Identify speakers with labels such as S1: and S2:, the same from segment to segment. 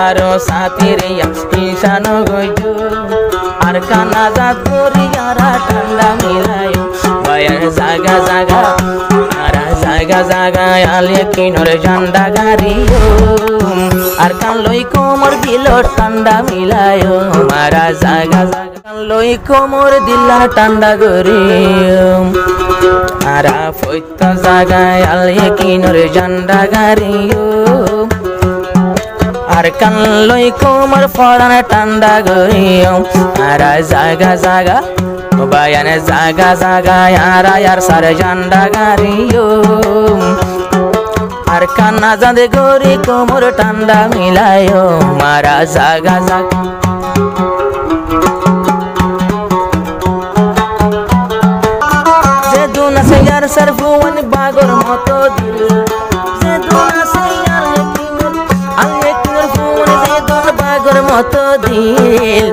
S1: আরো সাথিরিয়া ঈশানো গইজো আর কানা জাত করিয়ারা ঠান্ডা মিলাই বায়ার জাগা জাগা আরা জাগা জাগা আলে কিনর ঝান্ডা গাড়িও আর কান লই কোমর দিল ঠান্ডা মিলাই মারা জাগা জাগা কান লই কোমর দিলা ঠান্ডা গরিও আরা ফইতা জাগায় আলে কিনর ঝান্ডা গাড়িও আর কান লই কোমর ফরান ঠান্ডা গরিও আরা জাগা জাগা বায়ানে জাগা জাগা আরা यार সারে ঝান্ডা গাড়িও আর কান্না জাদে গরি কোমর ঠান্ডা মিলায়ো মারা জাগা জাগা যে দুনা সে यार सरफुवन बागोर মতো দিল যে দুনা সে यार আলেকিনর ফুন যে দুনা বাগোর মতো দিল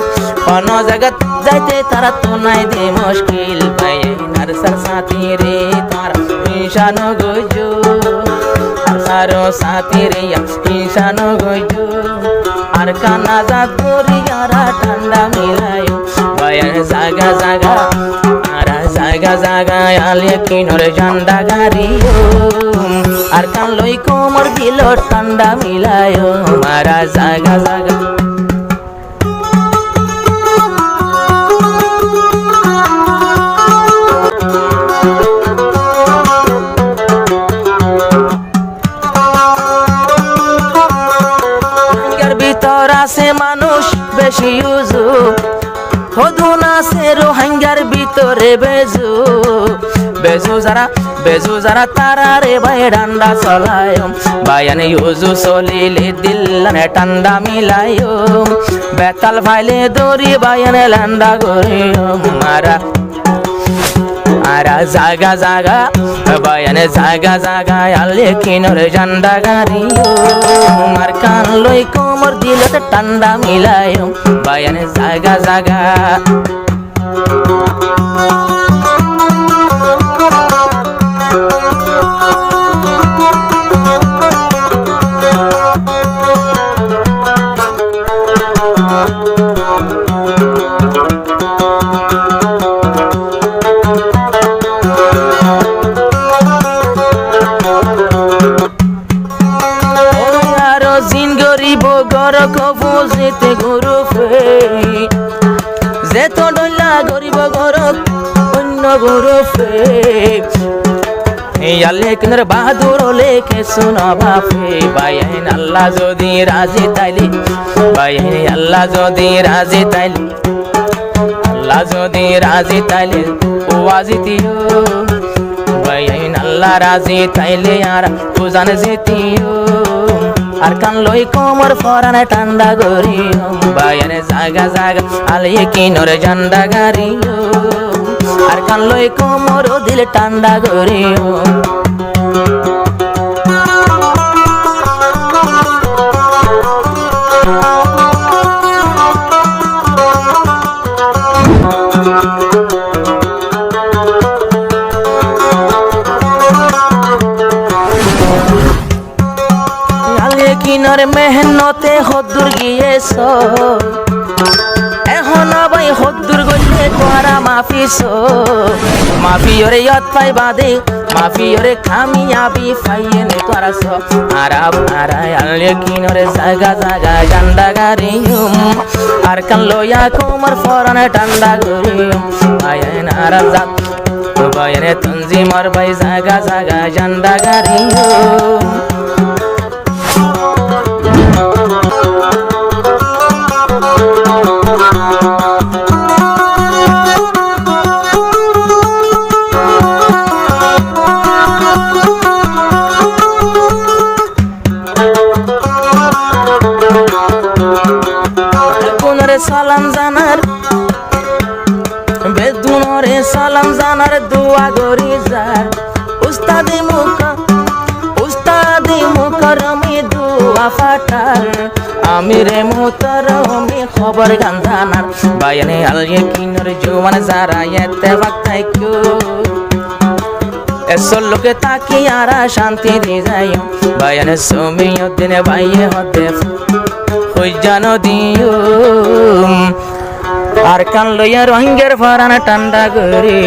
S1: অন জগৎ যাইতে তারা তো নাই দে মুশকিল বাইনার সর সাথী রে তার ঈশানো গজো আরো সাথী রে ঈশানো গজো আর কানা জাত করিয়ারা ঠান্ডা মিলায়ো বায়ার জাগা জাগা আরা জাগা জাগা আলে কিনর ঝান্ডা গাড়িও আর কান লই কোমর দিল ঠান্ডা মিলায়ো মারা জাগা জাগা আছে মানুষ বেশি উজু হদুনা সে রোহিঙ্গার ভিতরে বেজু বেজু যারা তারা রে ভাই ডান্ডা চলায় বায়ানে উজু চলিলে দিল্লানে ঠান্ডা মিলায় বেতাল ভাইলে দড়ি বায়ানে লান্ডা গরিও মারা আরা জাগা জাগা বায়ানে জাগা জাগা আলে কিনর ঝান্ডা গাড়িও আর কান লই কোমর দিল ঠান্ডা মিলায়ো বায়ানে জাগা জাগা যেতে গরফে যে তো ডলা গরিব গরব অন্য গরফে আল্লাহ কিনার বাহাদুর লেখে শোনা বাপে বাইন আল্লাহ যদি রাজি তাইলি বাইন আল্লাহ যদি রাজি তাইলি আল্লাহ যদি রাজি তাইলে ও আজিতিও বাইন আল্লাহ রাজি তাইলে আর ও জানে যেতিও আর কান লই কোমর ফরানে ঠান্ডা গরিও বায়ানে জাগা জাগা আলে কিনর ঝান্ডা গাড়িও আর কান লই কোমর দিল ঠান্ডা গরিও কিনর মেহনতে হদ্দুর গিয়েছ এখন ভাই হদ্দুর গইলে তোরা মাফিস মাফি ওরে ইয়ত পাই বাদে মাফি ওরে কামিয়াবি পাইয়েনে তোরা স আরা আরা আলে কিনরে জাগা জাগা ঝান্ডা গাড়িও আর কান লইয়া কোমর ফরানে ঠান্ডা গরিও আয়েন আরা জাত বাইরে তঞ্জিমর ভাই জাগা জাগা ঝান্ডা গাড়িও সালাম জানার বেদুনরে সালাম জানার দোয়া গরি যার উস্তাদি মুকরমি দোয়া ফাটার আমিরে মুহতারমি খবর গান্ধানার বায়ানে আলিয়ে কিনর জওয়ান যারা এতে বাক্তাইকো এসল লোকে তাকি আরা শান্তি দি যায় বায়ানে সুমিয়দ্দিন বাইয়ে হতে হই জানো দিও আর কান লইয়া রঙ্গের ফারানা ঠান্ডা করে